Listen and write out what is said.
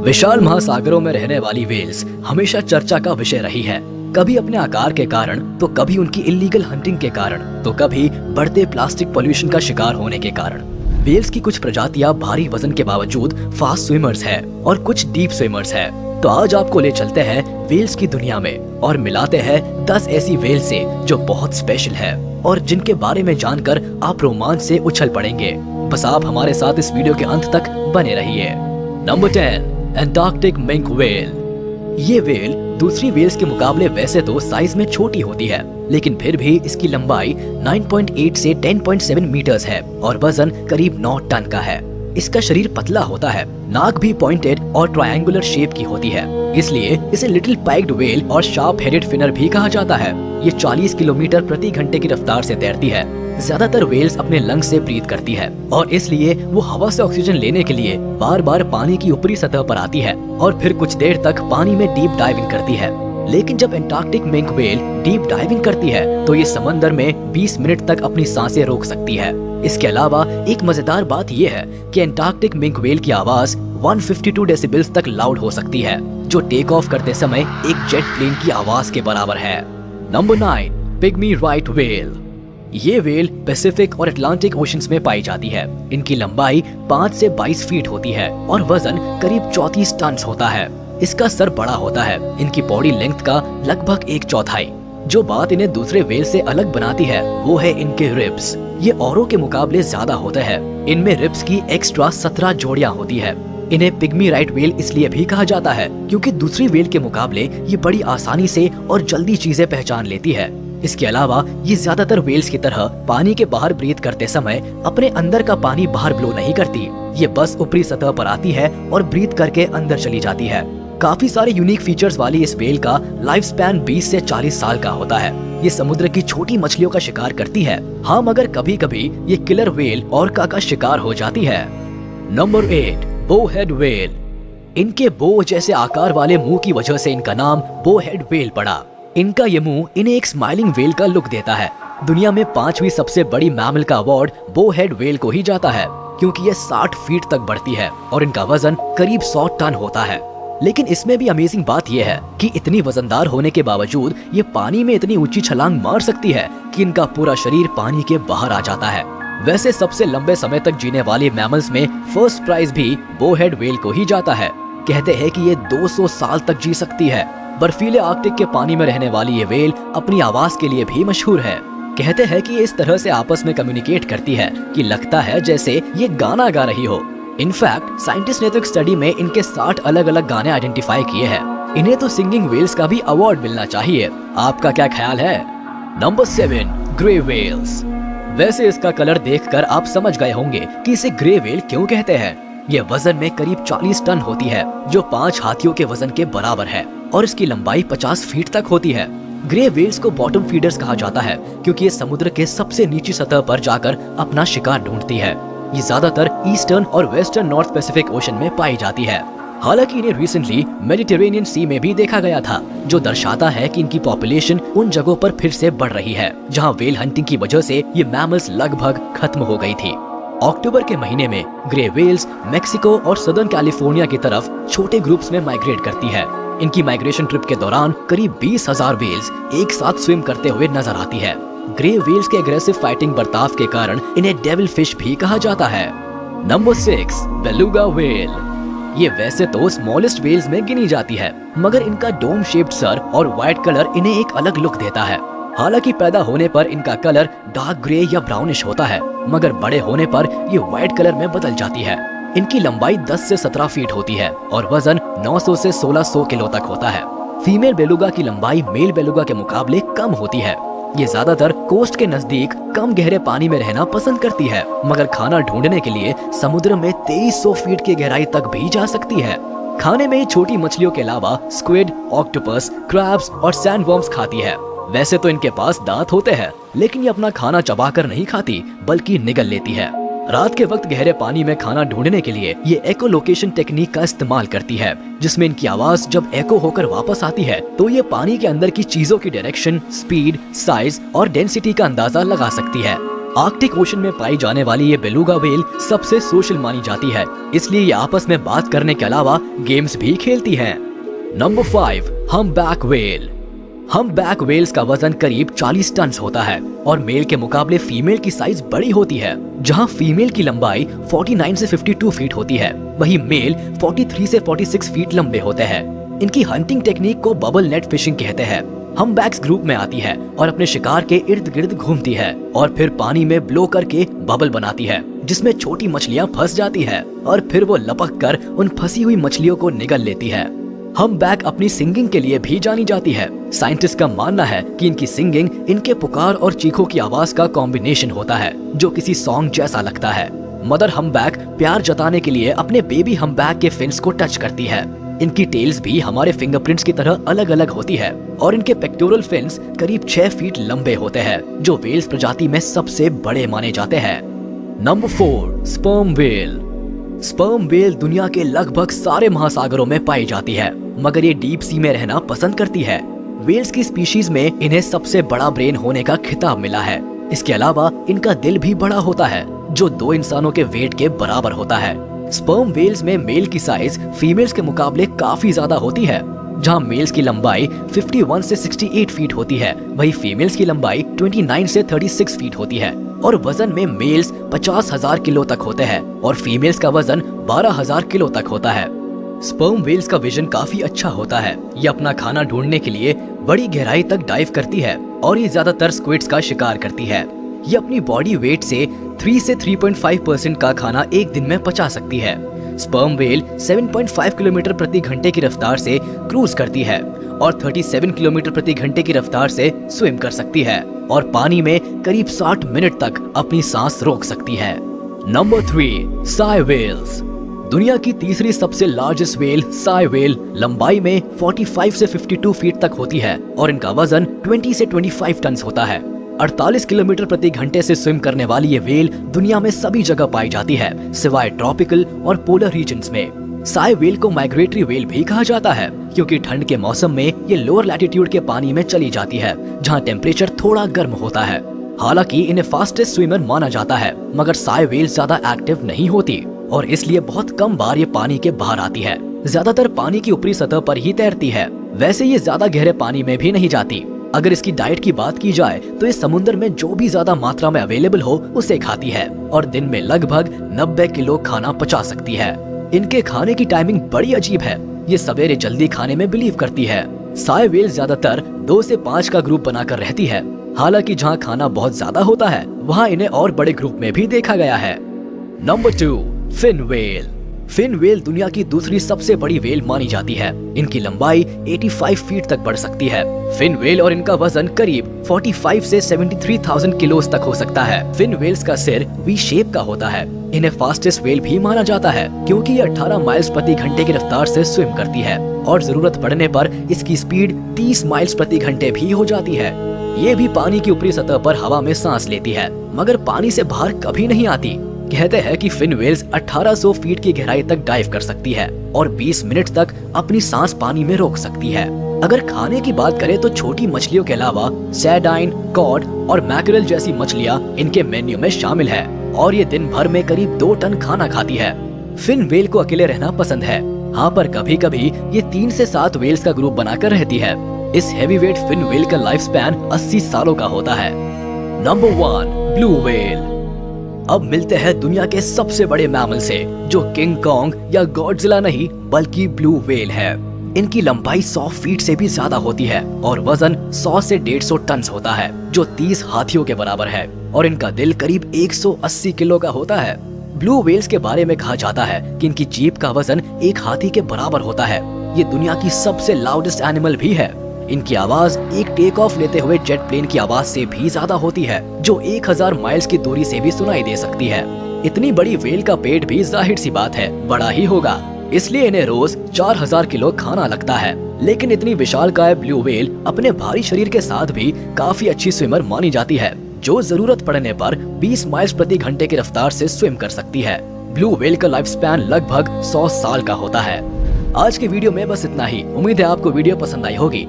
विशाल महासागरों में रहने वाली व्हेल्स हमेशा चर्चा का विषय रही है। कभी अपने आकार के कारण, तो कभी उनकी इल्लीगल हंटिंग के कारण, तो कभी बढ़ते प्लास्टिक पोल्यूशन का शिकार होने के कारण। व्हेल्स की कुछ प्रजातियां भारी वजन के बावजूद फास्ट स्विमर्स है और कुछ डीप स्विमर्स है। तो आज आपको ले चलते हैं व्हेल्स की दुनिया में और मिलाते हैं 10 ऐसी व्हेल से जो बहुत स्पेशल है और जिनके बारे में जानकर आप रोमांच से उछल पड़ेंगे। बस आप हमारे साथ इस वीडियो के अंत तक बने रहिए। Number 10, Antarctic mink whale. ये व्हेल दूसरी व्हेल्स के मुकाबले वैसे तो साइज में छोटी होती है, लेकिन फिर भी इसकी लंबाई 9.8 से 10.7 मीटर्स है और वजन करीब 9 टन का है। इसका शरीर पतला होता है, नाक भी पॉइंटेड और ट्रायंगुलर शेप की होती है, इसलिए इसे लिटिल पाइक्ड व्हेल और शार्प हेडेड फिनर भी कहा जाता है। ये 40 किलोमीटर प्रति घंटे की रफ्तार से तैरती है। ज्यादातर व्हेल्स अपने लंग्स से ब्रीथ करती है और इसलिए वो हवा से ऑक्सीजन लेने के लिए बार बार पानी की ऊपरी सतह पर आती है और फिर कुछ देर तक पानी में डीप डाइविंग करती है। लेकिन जब Antarctic mink whale deep diving करती है तो ये समंदर में 20 मिनट तक अपनी सांसें रोक सकती है। इसके अलावा एक मजेदार बात ये है कि एंटार्क्टिक मिंक व्हेल की आवाज 152 डेसिबल्स तक लाउड हो सकती है, जो टेक ऑफ करते समय एक जेट प्लेन की आवाज के बराबर है। Number 9, pygmy right whale. ये व्हेल पैसिफिक और अटलांटिक ओशंस में पाई जाती है। इनकी लंबाई 5 से 22 फीट होती है और वजन करीब 34 टन होता है। इसका सर बड़ा होता है। इनकी बॉडी लेंथ का लगभग 1/4। जो बात इन्हें दूसरे व्हेल से अलग बनाती है वो है इनके रिब्स। ये औरों के मुकाबले ज्यादा होते हैं। इनमें रिब्स की एक्स्ट्रा 17 जोड़ियां होती है। इन्हें पिग्मी राइट व्हेल इसलिए भी कहा जाता है क्योंकि दूसरी व्हेल के मुकाबले ये बड़ी आसानी से और जल्दी चीजें पहचान लेती है। इसके अलावा ये ज्यादातर व्हेल्स की तरह पानी के बाहर ब्रीथ करते समय अपने अंदर का पानी बाहर ब्लो नहीं करती। ये बस ऊपरी सतह पर आती है और ब्रीथ करके अंदर चली जाती है। काफी सारे यूनिक फीचर्स वाली इस व्हेल का लाइफ स्पैन 20 से 40 साल का होता है। ये समुद्र की छोटी मछलियों का शिकार करती है। हाँ, मगर कभी कभी ये किलर व्हेल ऑर्का का शिकार हो जाती है। Number 8, bowhead whale. इनके बो जैसे आकार वाले मुंह की वजह से इनका नाम बोहेड व्हेल पड़ा। इनका ये मुंह इन्हें एक स्माइलिंग व्हेल का लुक देता है। दुनिया में 5वीं सबसे बड़ी मैमल का अवार्ड बोहेड व्हेल को ही जाता है क्योंकि ये 60 फीट तक बढ़ती है और इनका वजन करीब 100 टन होता है। लेकिन इसमें भी अमेजिंग बात यह है कि इतनी वजनदार होने के बावजूद ये पानी में इतनी ऊंची छलांग मार सकती है कि इनका पूरा शरीर पानी के बाहर आ जाता है। वैसे सबसे लंबे समय तक जीने वाले मैमल्स में फर्स्ट प्राइज भी बोहेड व्हेल को ही जाता है। कहते हैं कि ये 200 साल तक जी सकती है। बर्फीले आर्कटिक के पानी में रहने वाली ये व्हेल अपनी आवाज के लिए भी मशहूर है। कहते हैं कि ये इस तरह से आपस में कम्युनिकेट करती है कि लगता है जैसे ये गाना गा रही हो। इनफैक्ट साइंटिस्ट ने तो एक स्टडी में इनके 60 अलग अलग गाने आइडेंटिफाई किए हैं। इन्हें तो सिंगिंग व्हेल्स का भी अवार्ड मिलना चाहिए। आपका क्या ख्याल है? Number 7, grey whales. वैसे इसका कलर देखकर आप समझ गए होंगे कि इसे ग्रे व्हेल क्यों कहते हैं। ये वजन में करीब 40 टन होती है, जो 5 हाथियों के वजन के बराबर है और इसकी लंबाई 50 फीट तक होती है। ग्रे व्हेल्स को बॉटम फीडर्स कहा जाता है क्योंकि ये समुद्र के सबसे नीची सतह पर जाकर अपना शिकार ढूंढती है। ये ज्यादातर ईस्टर्न और वेस्टर्न नॉर्थ पैसिफिक ओशन में पाई जाती है। हालांकि इन्हें रिसेंटली मेडिटेरेनियन सी में भी देखा गया था, जो दर्शाता है कि इनकी पॉपुलेशन उन जगहों पर फिर से बढ़ रही है जहां व्हेल हंटिंग की वजह से ये मैमल्स लगभग खत्म हो गई थी। अक्टूबर के महीने में ग्रे व्हेल्स मेक्सिको और सदर्न कैलिफोर्निया की तरफ छोटे ग्रुप्स में माइग्रेट करती है। इनकी माइग्रेशन ट्रिप के दौरान करीब 20,000 व्हेल्स एक साथ स्विम करते हुए नजर आती है। ग्रे व्हेल्स के एग्रेसिव फाइटिंग बर्ताव के कारण इन्हें डेविल फिश भी कहा जाता है। Number 6, beluga whale. ये वैसे तो स्मॉलेस्ट व्हेल्स में गिनी जाती है, मगर इनका डोम शेप्ड सर और व्हाइट कलर इन्हें एक अलग लुक देता है। हालांकि पैदा होने पर इनका कलर डार्क ग्रे या ब्राउनिश होता है, मगर बड़े होने पर ये व्हाइट कलर में बदल जाती है। इनकी लंबाई 10 से 17 फीट होती है और वजन 900 से 1600 किलो तक होता है। फीमेल बेलुगा की लंबाई मेल बेलुगा के मुकाबले कम होती है। ये ज्यादातर कोस्ट के नजदीक कम गहरे पानी में रहना पसंद करती है, मगर खाना ढूंढने के लिए समुद्र में 2300 फीट की गहराई तक भी जा सकती है। खाने में छोटी मछलियों के अलावा स्क्विड, ऑक्टोपस, क्रैब्स और सैंडवर्म्स खाती है। वैसे तो इनके पास दांत होते हैं, लेकिन ये अपना खाना चबाकर नहीं खाती बल्कि निगल लेती है। रात के वक्त गहरे पानी में खाना ढूंढने के लिए ये एको लोकेशन टेक्निक का इस्तेमाल करती है, जिसमें इनकी आवाज जब एको होकर वापस आती है तो ये पानी के अंदर की चीजों की डायरेक्शन, स्पीड, साइज और डेंसिटी का अंदाजा लगा सकती है। आर्कटिक ओशन में पाई जाने वाली ये बेलुगा व्हेल सबसे सोशल मानी जाती है, इसलिए ये आपस में बात करने के अलावा गेम्स भी खेलती हैं। Number 5, humpback whale. Humpback whales का वजन करीब 40 टन होता है और मेल के मुकाबले फीमेल की साइज बड़ी होती है। जहां फीमेल की लंबाई 49 से 52 फीट होती है, वहीं मेल 43 से 46 फीट लंबे होते हैं। इनकी हंटिंग टेक्निक को बबल नेट फिशिंग कहते हैं। हम्पबैक्स ग्रुप में आती है और अपने शिकार के इर्द गिर्द घूमती है और फिर पानी में ब्लो करके बबल बनाती है, जिसमें छोटी मछलियां फंस जाती है और फिर वो लपक कर उन फंसी हुई मछलियों को निगल लेती है। हम्पबैक अपनी सिंगिंग के लिए भी जानी जाती है। साइंटिस्ट का मानना है कि इनकी सिंगिंग इनके पुकार और चीखों की आवाज का कॉम्बिनेशन होता है, जो किसी सॉन्ग जैसा लगता है। मदर हम्पबैक प्यार जताने के लिए अपने बेबी हम्पबैक के फिन्स को टच करती है। इनकी टेल्स भी हमारे फिंगरप्रिंट्स की तरह अलग अलग होती है और इनके पेक्टोरल फिन्स करीब 6 फीट लंबे होते हैं, जो व्हेल्स प्रजाति में सबसे बड़े माने जाते हैं। Number 4, sperm whale. Sperm whale दुनिया के लगभग सारे महासागरों में पाई जाती है, मगर ये डीप सी में रहना पसंद करती है। व्हेल्स की स्पीशीज में इन्हें सबसे बड़ा ब्रेन होने का खिताब मिला है। इसके अलावा इनका दिल भी बड़ा होता है, जो 2 इंसानों के वेट के बराबर होता है। स्पर्म व्हेल्स में मेल की साइज फीमेल्स के मुकाबले काफी ज्यादा होती है। जहां मेल्स की लंबाई 51 से 68 फीट होती है, वहीं फीमेल्स की लंबाई 29 से 36 फीट होती है और वजन में मेल्स 50,000 किलो तक होते हैं और फीमेल्स का वजन 12,000 किलो तक होता है। स्पर्म व्हेल्स का विजन काफी अच्छा होता है। ये अपना खाना ढूंढने के लिए बड़ी गहराई तक डाइव करती है और ये ज्यादातर स्क्विड्स का शिकार करती है। ये अपनी बॉडी वेट से 3 से 3.5% का खाना एक दिन में पचा सकती है। स्पर्म व्हेल 7.5 किलोमीटर प्रति घंटे की रफ्तार से क्रूज करती है और 37 किलोमीटर प्रति घंटे की रफ्तार से स्विम कर सकती है और पानी में करीब 60 मिनट तक अपनी सांस रोक सकती है। Number 3, Sai whales. दुनिया की तीसरी सबसे लार्जेस्ट व्हेल साई व्हेल लंबाई में 45 से 52 फीट तक होती है और इनका वजन 20 से 25 टन होता है। 48 किलोमीटर प्रति घंटे से स्विम करने वाली ये व्हेल दुनिया में सभी जगह पाई जाती है, सिवाय ट्रॉपिकल और पोलर रीजन्स में। साई व्हेल को माइग्रेटरी व्हेल भी कहा जाता है, क्योंकि ठंड के मौसम में ये लोअर लैटिट्यूड के पानी में चली जाती है, जहाँ टेम्परेचर थोड़ा गर्म होता है। हालांकि इन्हें फास्टेस्ट स्विमर माना जाता है, मगर साई व्हेल ज्यादा एक्टिव नहीं होती और इसलिए बहुत कम बार ये पानी के बाहर आती है। ज्यादातर पानी की ऊपरी सतह पर ही तैरती है। वैसे ये ज्यादा गहरे पानी में भी नहीं जाती। अगर इसकी डाइट की बात की जाए तो ये समुद्र में जो भी ज्यादा मात्रा में अवेलेबल हो उसे खाती है और दिन में लगभग 90 किलो खाना पचा सकती है। इनके खाने की टाइमिंग बड़ी अजीब है। ये सवेरे जल्दी खाने में बिलीव करती है। साई व्हेल ज्यादातर 2 से 5 का ग्रुप बनाकर रहती है। हालांकि जहाँ खाना बहुत ज्यादा होता है वहाँ इन्हें और बड़े ग्रुप में भी देखा गया है। Number 2, fin whale. Fin whale दुनिया की दूसरी सबसे बड़ी व्हेल मानी जाती है। इनकी लंबाई 85 फीट तक बढ़ सकती है। फिन व्हेल और इनका वजन करीब 45 से 73,000 किलो तक हो सकता है। फिन व्हेल्स का सिर वी शेप का होता है। इन्हें फास्टेस्ट व्हेल भी माना जाता है, क्योंकि ये 18 माइल्स प्रति घंटे की रफ्तार से स्विम करती है और जरूरत पड़ने पर इसकी स्पीड 30 माइल्स प्रति घंटे भी हो जाती है। ये भी पानी की ऊपरी सतह पर हवा में सांस लेती है, मगर पानी से बाहर कभी नहीं आती। कहते हैं कि फिन व्हेल्स 1800 फीट की गहराई तक डाइव कर सकती है और 20 मिनट तक अपनी सांस पानी में रोक सकती है। अगर खाने की बात करें तो छोटी मछलियों के अलावा सैर्डाइन, कॉड और मैकरेल जैसी मछलियां इनके मेन्यू में शामिल है और ये दिन भर में करीब 2 टन खाना खाती है। फिन व्हेल को अकेले रहना पसंद है। हाँ, पर कभी कभी ये 3 से 7 व्हेल्स का ग्रुप बनाकर रहती है। इस हैवीवेट फिन व्हेल का लाइफ स्पैन 80 सालों का होता है। Number 1, blue whale. अब मिलते हैं दुनिया के सबसे बड़े मैमल से, जो किंग कॉन्ग या गॉडजिला नहीं बल्कि ब्लू व्हेल है। इनकी लंबाई 100 फीट से भी ज्यादा होती है और वजन 100 से 150 टन होता है, जो 30 हाथियों के बराबर है और इनका दिल करीब 180 किलो का होता है। ब्लू व्हेल्स के बारे में कहा जाता है कि इनकी जीभ का वजन एक हाथी के बराबर होता है। ये दुनिया की सबसे लाउडेस्ट एनिमल भी है। इनकी आवाज एक टेक ऑफ लेते हुए जेट प्लेन की आवाज से भी ज्यादा होती है, जो 1000 माइल्स की दूरी से भी सुनाई दे सकती है। इतनी बड़ी व्हेल का पेट भी जाहिर सी बात है बड़ा ही होगा, इसलिए इन्हें रोज 4000 किलो खाना लगता है। लेकिन इतनी विशालकाय ब्लू व्हेल अपने भारी शरीर के साथ भी काफी अच्छी स्विमर मानी जाती है, जो जरूरत पड़ने पर 20 माइल्स प्रति घंटे की रफ्तार से स्विम कर सकती है। ब्लू व्हेल का लाइफ स्पैन लगभग 100 साल का होता है। आज के वीडियो में बस इतना ही। उम्मीद है आपको वीडियो पसंद आई होगी।